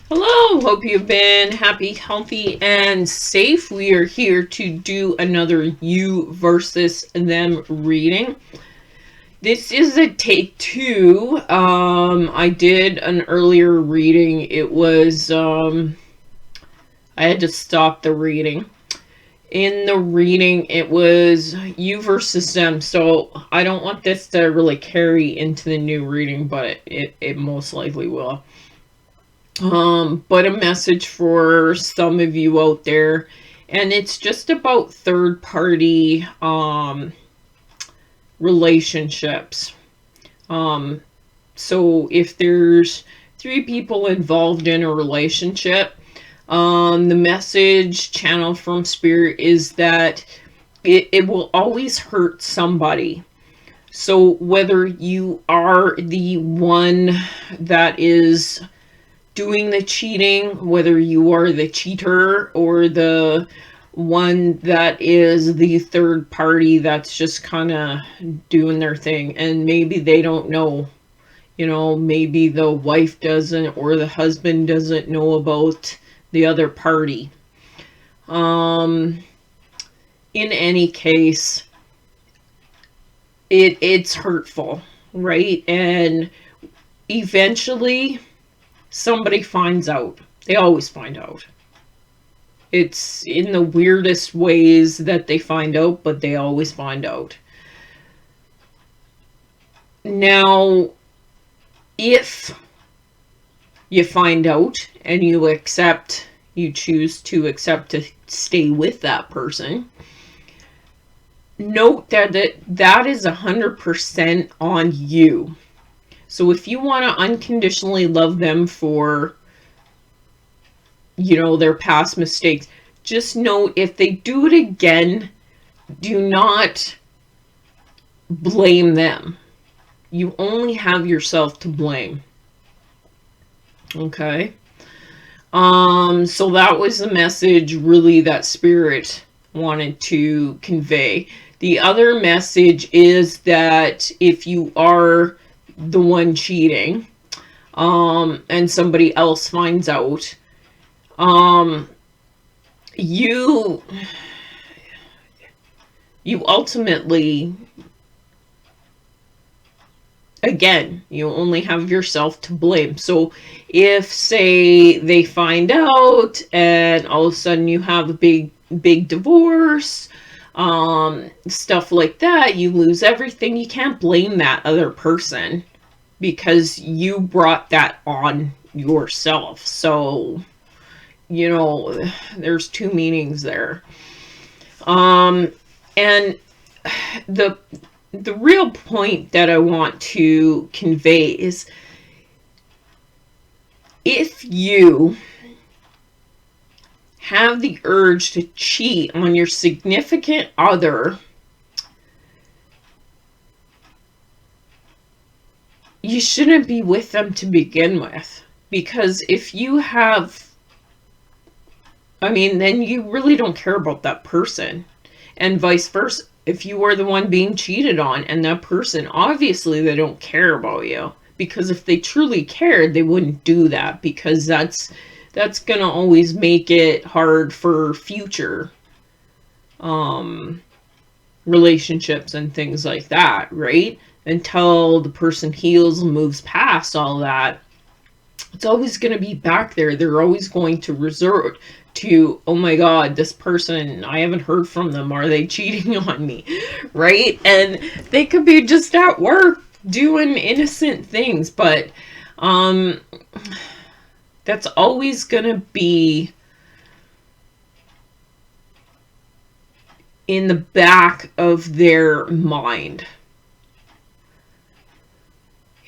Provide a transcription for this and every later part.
Hello, hope you've been happy, healthy, and safe. We are here to do another you versus them reading. This is a take two. I did an earlier reading. It was, I had to stop the reading. In the reading, it was you versus them. So I don't want this to really carry into the new reading, but it most likely will. But a message for some of you out there, and it's just about third party relationships. So if there's three people involved in a relationship, the message channel from spirit is that it will always hurt somebody. So whether you are the one that is doing the cheating, whether you are the cheater or the one that is the third party that's just kind of doing their thing, and maybe they don't know, maybe the wife doesn't or the husband doesn't know about the other party. In any case, it's hurtful, right? And eventually somebody finds out. They always find out. It's in the weirdest ways that they find out, but they always find out. Now, if you find out and you choose to accept to stay with that person, note that that is 100% on you. So if you want to unconditionally love them for, their past mistakes, just note if they do it again, do not blame them. You only have yourself to blame. Okay? So that was the message really that spirit wanted to convey. The other message is that if you are the one cheating, and somebody else finds out, you ultimately, again, you only have yourself to blame. So if, say, they find out and all of a sudden you have a big divorce, stuff like that, you lose everything, you can't blame that other person because you brought that on yourself. So, there's two meanings there. And the real point that I want to convey is, if you have the urge to cheat on your significant other, you shouldn't be with them to begin with. Because if you have, then you really don't care about that person. And vice versa. If you are the one being cheated on and that person, obviously they don't care about you. Because if they truly cared, they wouldn't do that. Because that's going to always make it hard for future relationships and things like that, right? Until the person heals and moves past all that, it's always going to be back there. They're always going to resort to, oh my God, this person, I haven't heard from them. Are they cheating on me? Right? And they could be just at work doing innocent things, but that's always going to be in the back of their mind.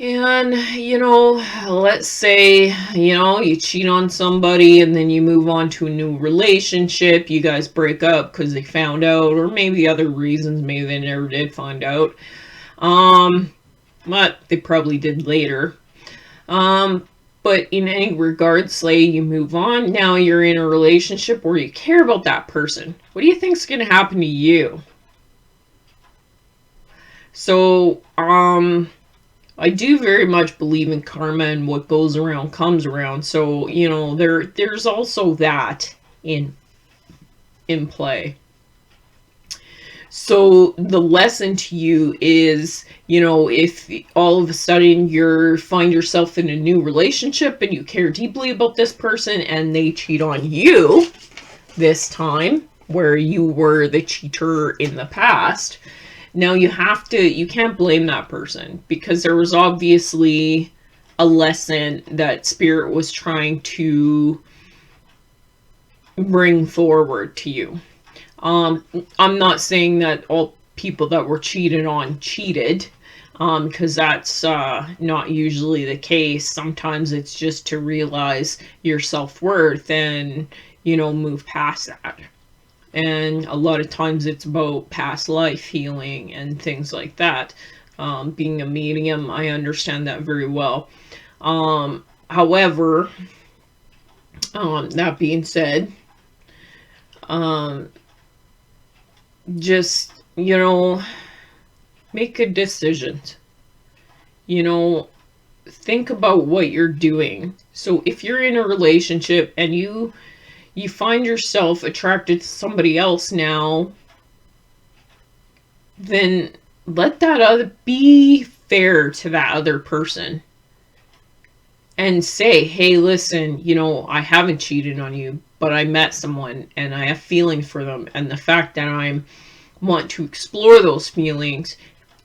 And, let's say, you cheat on somebody and then you move on to a new relationship. You guys break up because they found out, or maybe other reasons. Maybe they never did find out. But they probably did later. But in any regard, say you move on. Now you're in a relationship where you care about that person. What do you think's going to happen to you? So, I do very much believe in karma and what goes around comes around. So, you know, there's also that in play. So the lesson to you is, you know, if all of a sudden you find yourself in a new relationship and you care deeply about this person and they cheat on you this time, where you were the cheater in the past, now you can't blame that person, because there was obviously a lesson that spirit was trying to bring forward to you. I'm not saying that all people that were cheated on cheated, because that's not usually the case. Sometimes it's just to realize your self-worth and, you know, move past that. And a lot of times it's about past life healing and things like that. Being a medium, I understand that very well. However, that being said, just, you know, make good decisions. You know, think about what you're doing. So if you're in a relationship and you find yourself attracted to somebody else now, then let that other be fair to that other person and say, hey, listen, you know, I haven't cheated on you, but I met someone and I have feelings for them, and the fact that I want to explore those feelings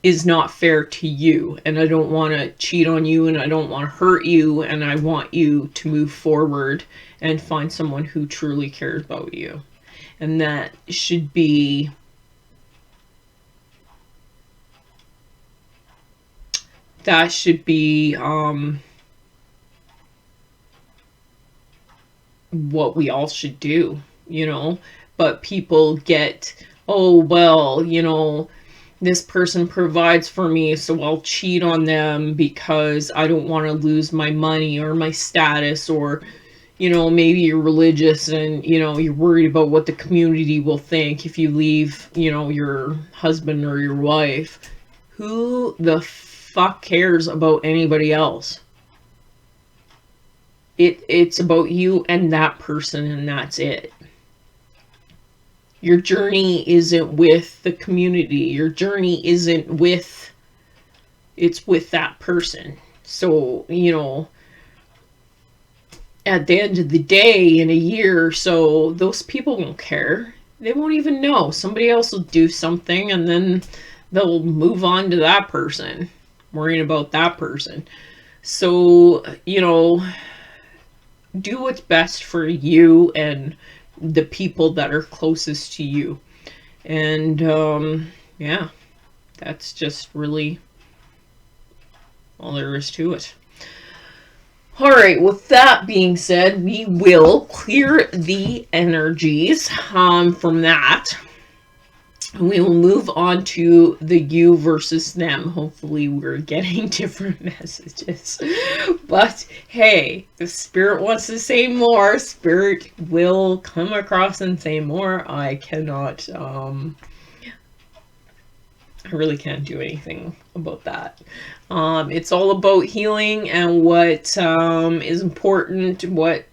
is not fair to you, and I don't want to cheat on you, and I don't want to hurt you, and I want you to move forward and find someone who truly cares about you. And that should be what we all should do, you know. But people get, oh, well, you know, this person provides for me, so I'll cheat on them because I don't want to lose my money or my status, or, you know, maybe you're religious and, you know, you're worried about what the community will think if you leave, you know, your husband or your wife. Who the fuck cares about anybody else? It's about you and that person, and that's it. Your journey isn't with the community. Your journey isn't with, it's with that person. So, you know, at the end of the day, in a year or so, those people won't care. They won't even know. Somebody else will do something, and then they'll move on to that person, worrying about that person. So, you know, do what's best for you and the people that are closest to you. And yeah, that's just really all there is to it. All right, with that being said, we will clear the energies from that. We will move on to the you versus them. Hopefully we're getting different messages. But hey, if Spirit wants to say more, Spirit will come across and say more. I cannot, I really can't do anything about that. It's all about healing and what is important, what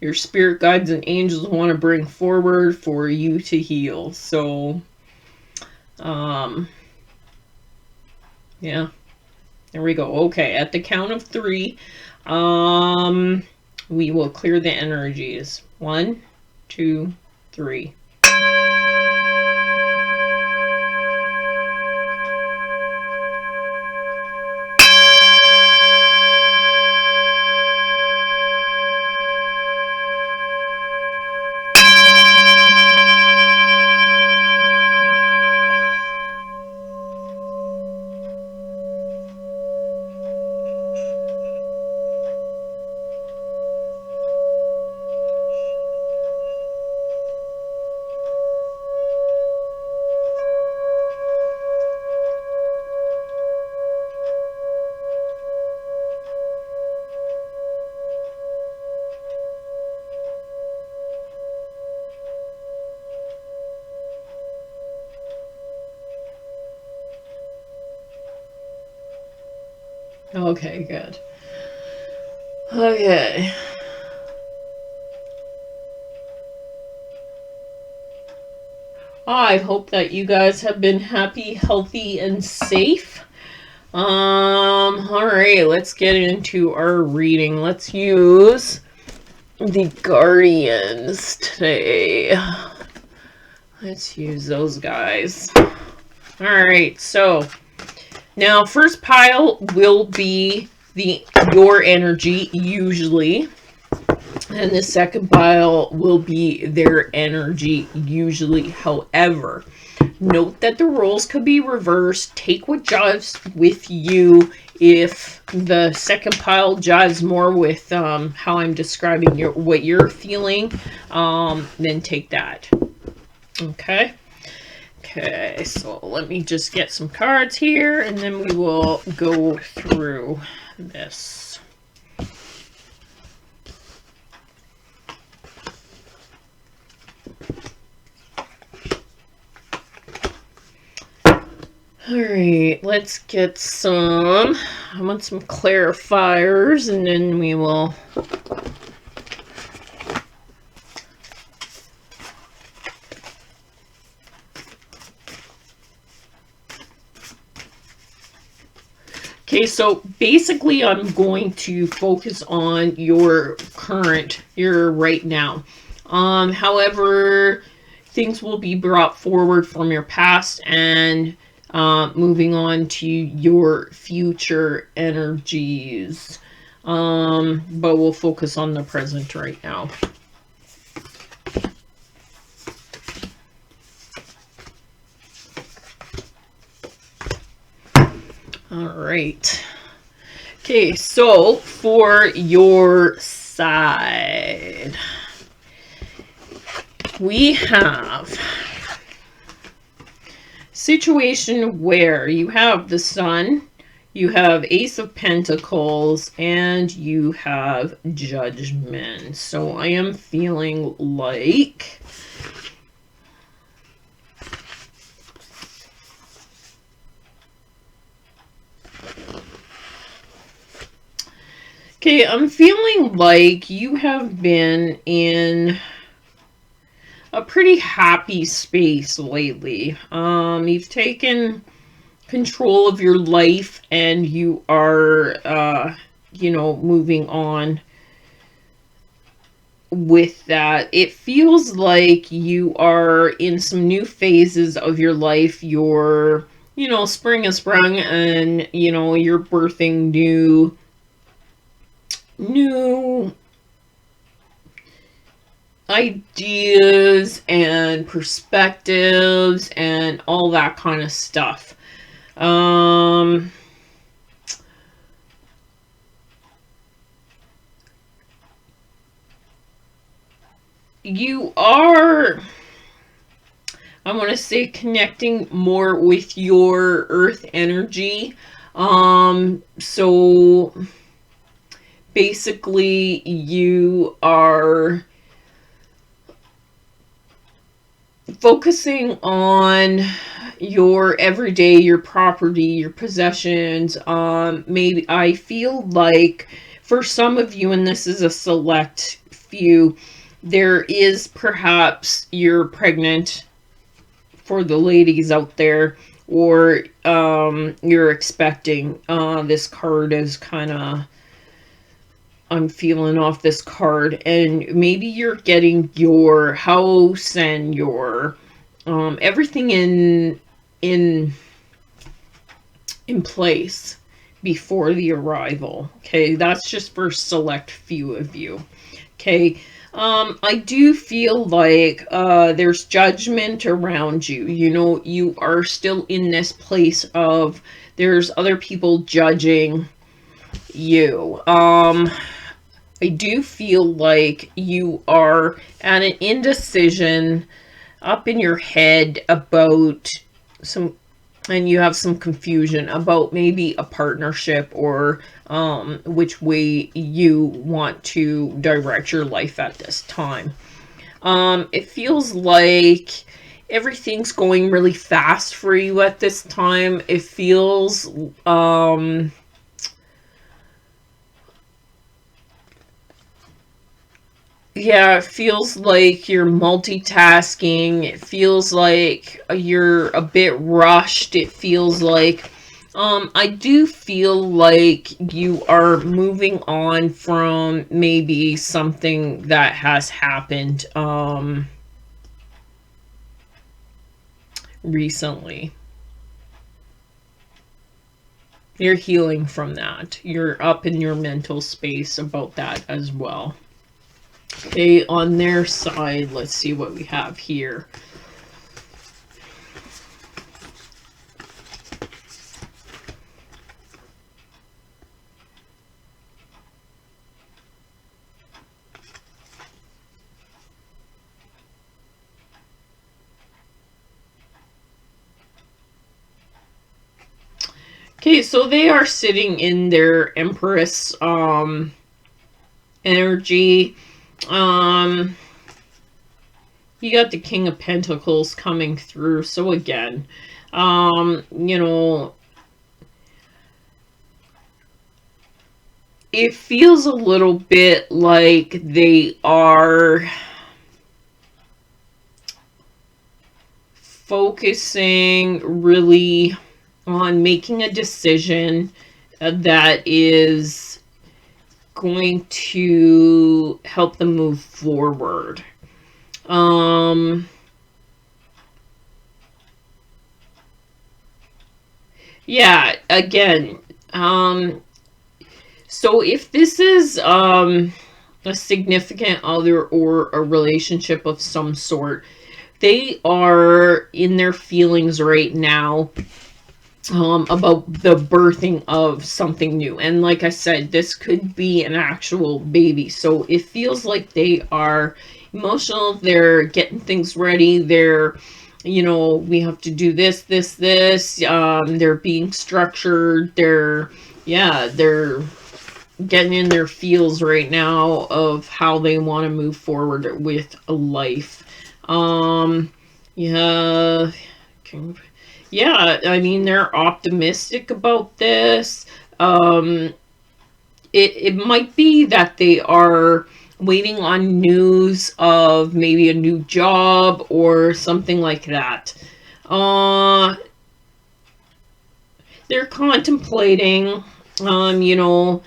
your spirit guides and angels want to bring forward for you to heal. So, yeah, there we go. Okay, at the count of 3, we will clear the energies. 1, 2, 3. Okay, good. Okay. I hope that you guys have been happy, healthy, and safe. Alright, let's get into our reading. Let's use the Guardians today. Let's use those guys. Alright, so now first pile will be your energy, usually. And the second pile will be their energy, usually. However, note that the roles could be reversed. Take what jives with you. If the second pile jives more with how I'm describing what you're feeling, then take that. Okay. Okay, so let me just get some cards here, and then we will go through this. Alright, let's get some, I want some clarifiers, and then we will okay, so basically I'm going to focus on your right now. However, things will be brought forward from your past and moving on to your future energies. But we'll focus on the present right now. All right. Okay, so for your side, we have situation where you have the Sun, you have Ace of Pentacles, and you have Judgment. So I am feeling like okay, I'm feeling like you have been in a pretty happy space lately. You've taken control of your life and you are, you know, moving on with that. It feels like you are in some new phases of your life. You're, you know, spring has sprung and, you know, you're birthing new ideas and perspectives and all that kind of stuff. You are, I want to say, connecting more with your earth energy. So basically you are focusing on your everyday, your property, your possessions. Maybe I feel like for some of you, and this is a select few, there is perhaps you're pregnant, for the ladies out there, or you're expecting. This card is kind of, I'm feeling off this card, and maybe you're getting your house and your everything in place before the arrival. Okay, that's just for select few of you. Okay, I do feel like there's judgment around you. You know, you are still in this place of there's other people judging you. I do feel like you are at an indecision up in your head about some, and you have some confusion about maybe a partnership or which way you want to direct your life at this time. It feels like everything's going really fast for you at this time. It feels Yeah, it feels like you're multitasking. It feels like you're a bit rushed. It feels like I do feel like you are moving on from maybe something that has happened recently. You're healing from that. You're up in your mental space about that as well. Okay, on their side, let's see what we have here. Okay, so they are sitting in their Empress energy. Um you got the King of Pentacles coming through. So again, you know, it feels a little bit like they are focusing really on making a decision that is going to help them move forward. Yeah, again, so if this is a significant other or a relationship of some sort, they are in their feelings right now about the birthing of something new. And like I said, this could be an actual baby. So it feels like they are emotional. They're getting things ready. They're, you know, we have to do this, this, this. They're being structured. They're, yeah, they're getting in their feels right now of how they want to move forward with a life. Yeah. Yeah, I mean, they're optimistic about this. Um, it might be that they are waiting on news of maybe a new job or something like that. Uh, they're contemplating, you know,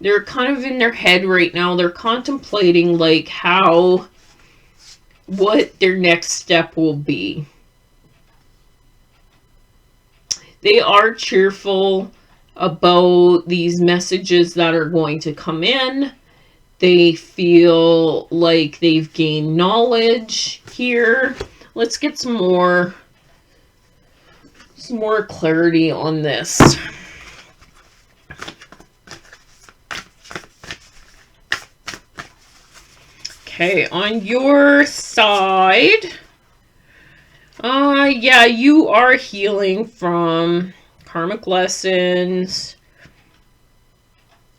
they're kind of in their head right now. They're contemplating, like, what their next step will be. They are cheerful about these messages that are going to come in. They feel like they've gained knowledge here. Let's get some more clarity on this. Okay, on your side, yeah, you are healing from karmic lessons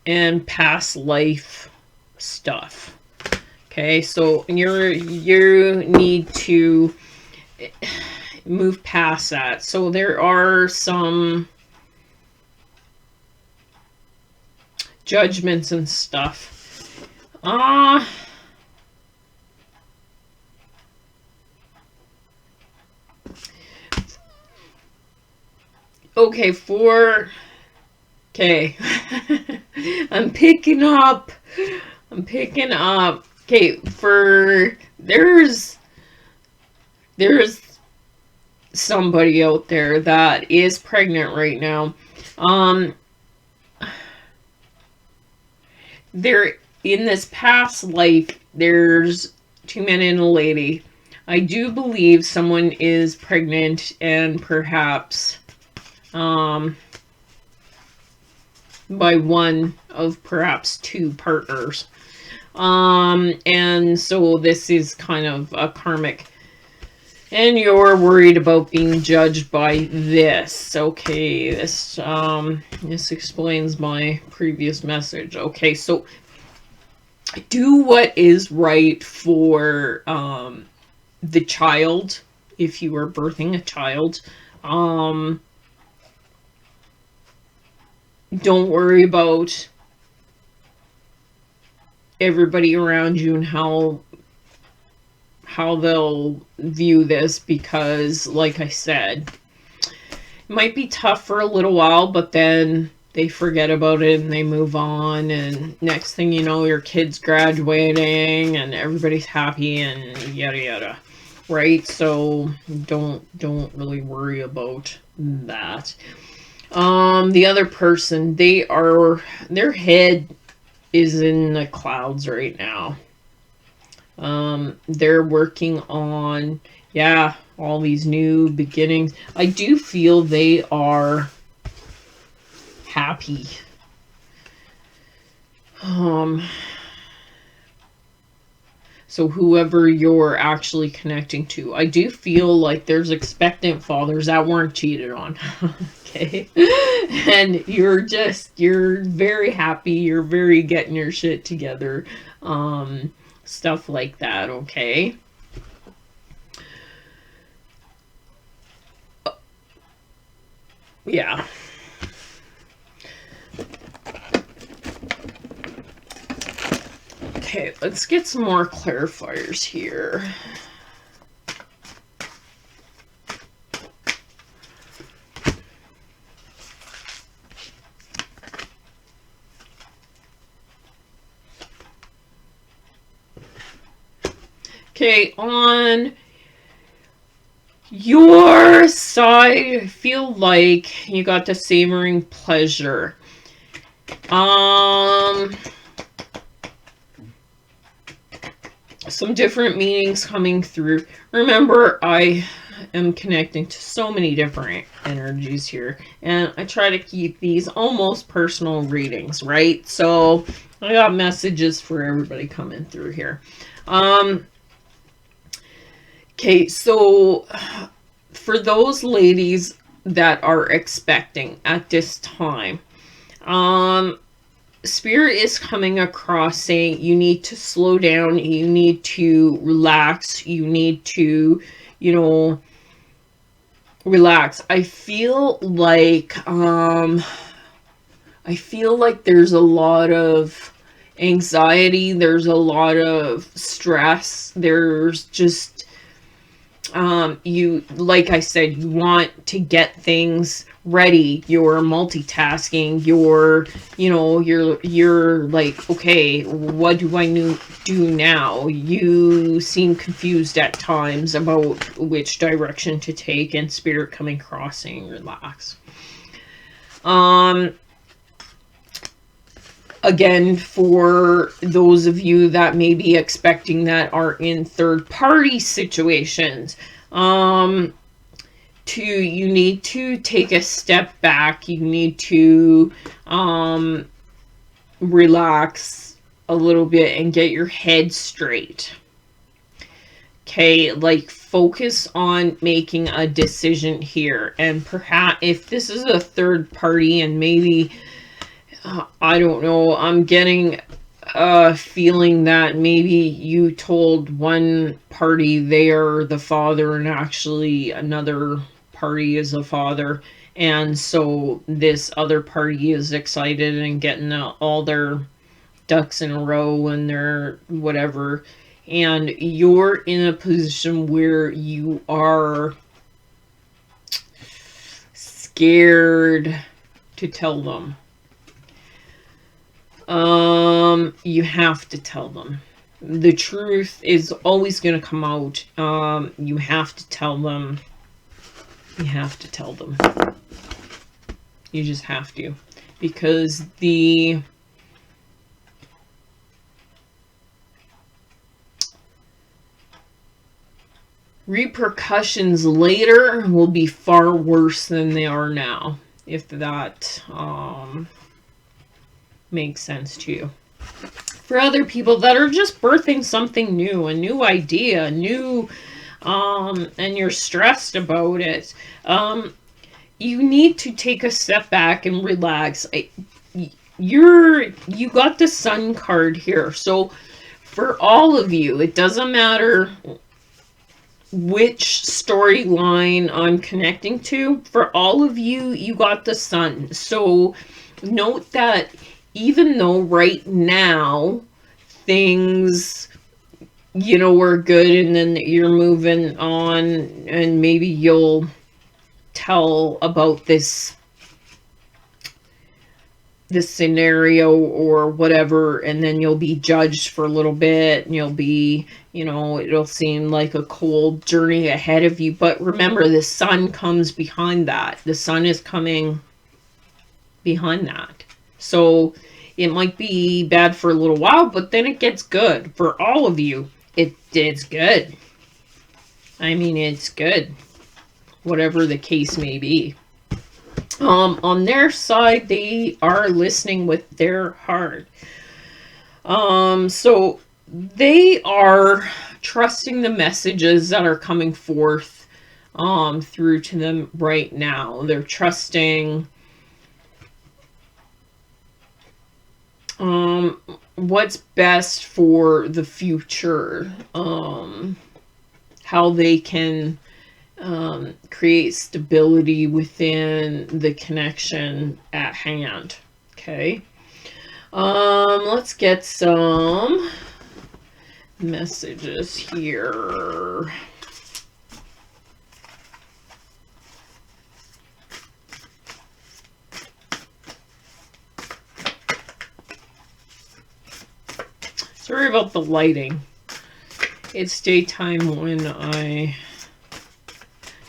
and past life stuff. Okay, so you need to move past that. So there are some judgments and stuff. Okay, okay. I'm picking up. Okay, there's somebody out there that is pregnant right now. There, in this past life, there's two men and a lady. I do believe someone is pregnant and perhaps by one of perhaps two partners. And so this is kind of a karmic, and you're worried about being judged by this. Okay, this explains my previous message. Okay, so do what is right for the child if you are birthing a child. Don't worry about everybody around you and how they'll view this, because like I said, it might be tough for a little while, but then they forget about it and they move on, and next thing you know, your kid's graduating and everybody's happy and yada yada, right? So don't really worry about that. The other person, their head is in the clouds right now. They're working on, yeah, all these new beginnings. I do feel they are happy. So whoever you're actually connecting to, I do feel like there's expectant fathers that weren't cheated on. Okay. And you're very happy. You're very getting your shit together. Stuff like that. Okay. Yeah. Okay, let's get some more clarifiers here. Okay, on your side, I feel like you got the savoring pleasure. Some different meanings coming through. Remember, I am connecting to so many different energies here, and I try to keep these almost personal readings, right? So I got messages for everybody coming through here. Okay, so for those ladies that are expecting at this time, Spirit is coming across saying you need to slow down, you need to relax, you need to, relax. I feel like there's a lot of anxiety, there's a lot of stress, there's just you, like I said, you want to get things ready, you're multitasking, you're like, okay, what do I do now? You seem confused at times about which direction to take, and Spirit coming across saying relax. Again, for those of you that may be expecting that are in third-party situations, you need to take a step back. You need to relax a little bit and get your head straight. Okay, like focus on making a decision here. And perhaps if this is a third party and maybe I don't know, I'm getting a feeling that maybe you told one party they are the father and actually another party is the father, and so this other party is excited and getting all their ducks in a row and their whatever, and you're in a position where you are scared to tell them. You have to tell them. The truth is always going to come out. You have to tell them. You have to tell them. You just have to. Because the repercussions later will be far worse than they are now. If that, makes sense to you. For other people that are just birthing something new, a new idea, and you're stressed about it, you need to take a step back and relax. You got the Sun card here, so for all of you, it doesn't matter which storyline I'm connecting to. For all of you, you got the Sun. So note that even though right now things, you know, were good, and then you're moving on, and maybe you'll tell about this scenario or whatever, and then you'll be judged for a little bit, and you'll be, you know, it'll seem like a cold journey ahead of you. But remember, the sun comes behind that. The sun is coming behind that. So it might be bad for a little while, but then it gets good for all of you. It's good. I mean, it's good. Whatever the case may be. On their side, they are listening with their heart. So they are trusting the messages that are coming forth through to them right now. They're trusting what's best for the future, how they can create stability within the connection at hand. Okay. Let's get some messages here. Sorry about the lighting. It's daytime when I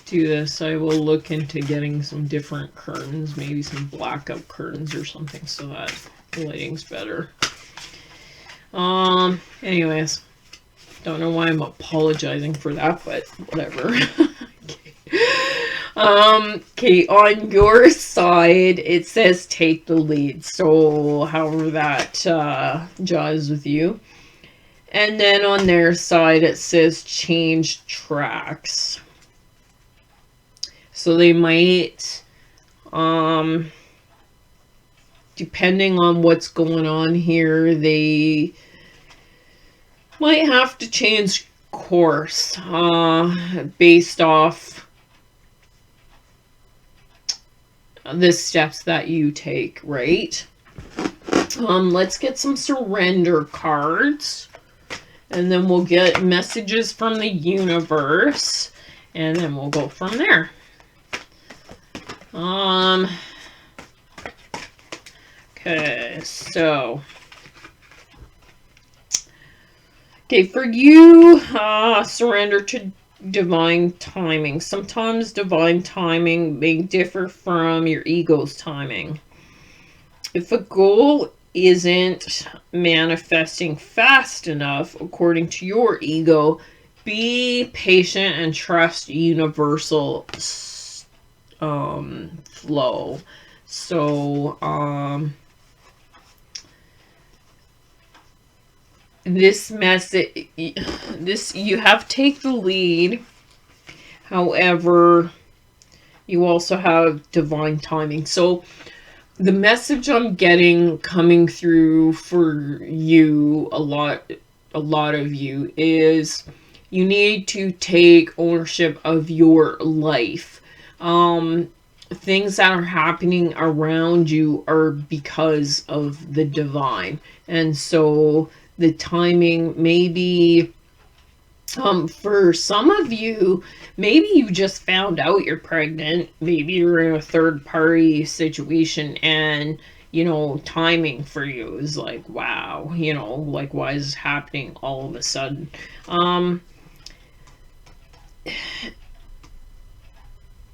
do this. I will look into getting some different curtains, maybe some blackout curtains or something, so that the lighting's better. Anyways, don't know why I'm apologizing for that, but whatever. Okay, on your side, it says take the lead. So however that jives with you. And then on their side, it says change tracks. So they might, depending on what's going on here, they might have to change course based off the steps that you take, right? Let's get some surrender cards, and then we'll get messages from the universe, and then we'll go from there. Okay, so okay, for you, surrender to divine timing. Sometimes divine timing may differ from your ego's timing. If a goal isn't manifesting fast enough according to your ego, be patient and trust universal flow. So this message, you have to take the lead. However, you also have divine timing. So the message I'm getting coming through for you, a lot of you, is you need to take ownership of your life. Things that are happening around you are because of the divine. And so the timing may be, for some of you, maybe you just found out you're pregnant. Maybe you're in a third party situation, and, you know, timing for you is like, wow, you know, like, why is this happening all of a sudden?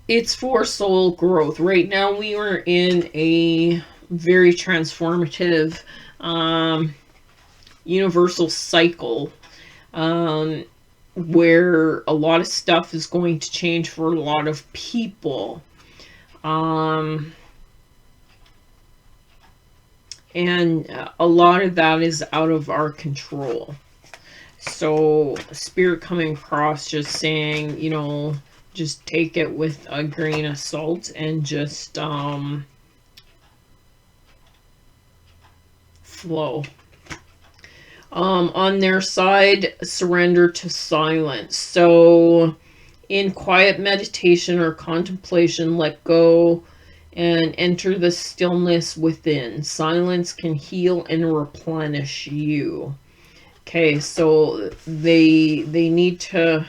It's for soul growth. Right now we are in a very transformative universal cycle where a lot of stuff is going to change for a lot of people. And a lot of that is out of our control. So spirit coming across just saying, you know, just take it with a grain of salt and just flow. On their side, surrender to silence. So in quiet meditation or contemplation, let go and enter the stillness within. Silence can heal and replenish you. Okay, so they need to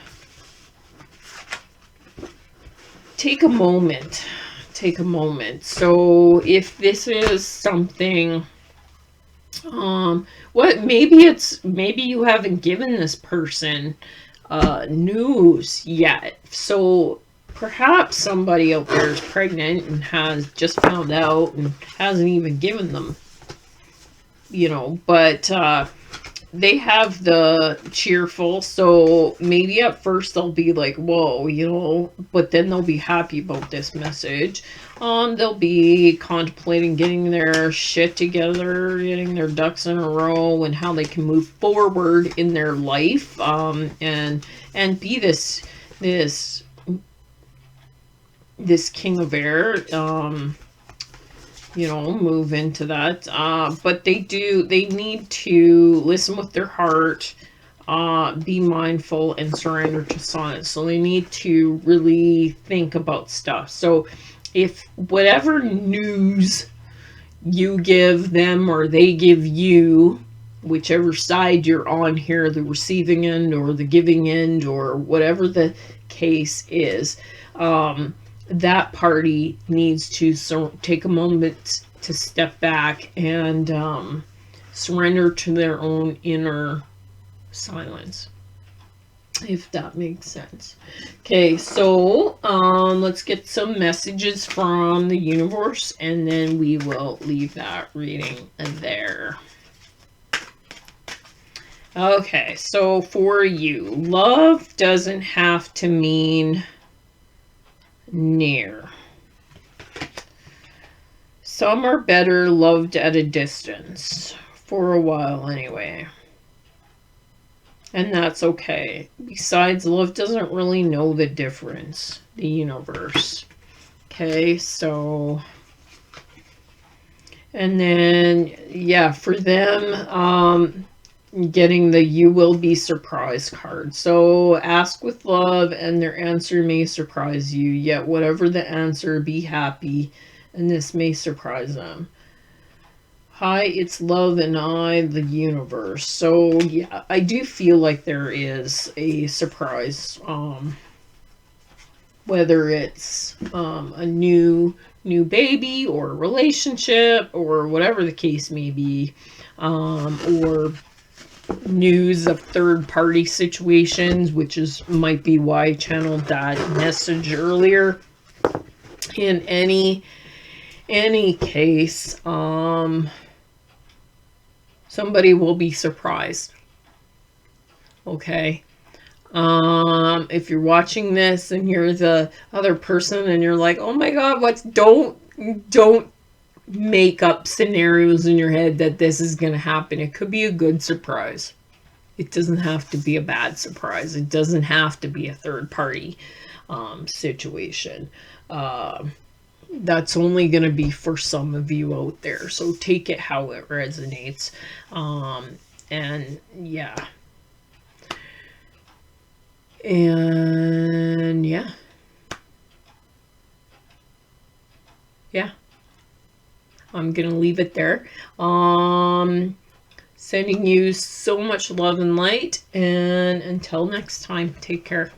take a moment. Take a moment. So if this is something, what, maybe you haven't given this person news yet. So perhaps somebody out there is pregnant and has just found out and hasn't even given them, but they have the cheerful, so maybe at first they'll be like, whoa, but then they'll be happy about this message. They'll be contemplating getting their shit together, getting their ducks in a row, and how they can move forward in their life, and be this king of air, move into that. But they need to listen with their heart, be mindful, and surrender to silence. So they need to really think about stuff. So if whatever news you give them or they give you, whichever side you're on here, the receiving end or the giving end, or whatever the case is, that party needs to take a moment to step back and surrender to their own inner silence, if that makes sense. Okay, so let's get some messages from the universe, and then we will leave that reading there. Okay, so for you, love doesn't have to mean near. Some are better loved at a distance, for a while anyway. And that's okay. Besides, love doesn't really know the difference, the universe. Okay, so, and then, yeah, for them, getting the "you will be surprised" card. So ask with love and their answer may surprise you, yet whatever the answer, be happy, and this may surprise them. Hi, it's love and I, the universe. So yeah, I do feel like there is a surprise, whether it's a new baby or a relationship or whatever the case may be, or news of third-party situations, which might be why I channeled that message earlier. In any case, somebody will be surprised. Okay, if you're watching this and you're the other person and you're like, oh my god, don't make up scenarios in your head that this is going to happen. It could be a good surprise. It doesn't have to be a bad surprise. It doesn't have to be a third party situation. That's only going to be for some of you out there. So take it how it resonates. And yeah. And yeah. Yeah. I'm going to leave it there. Sending you so much love and light. And until next time, take care.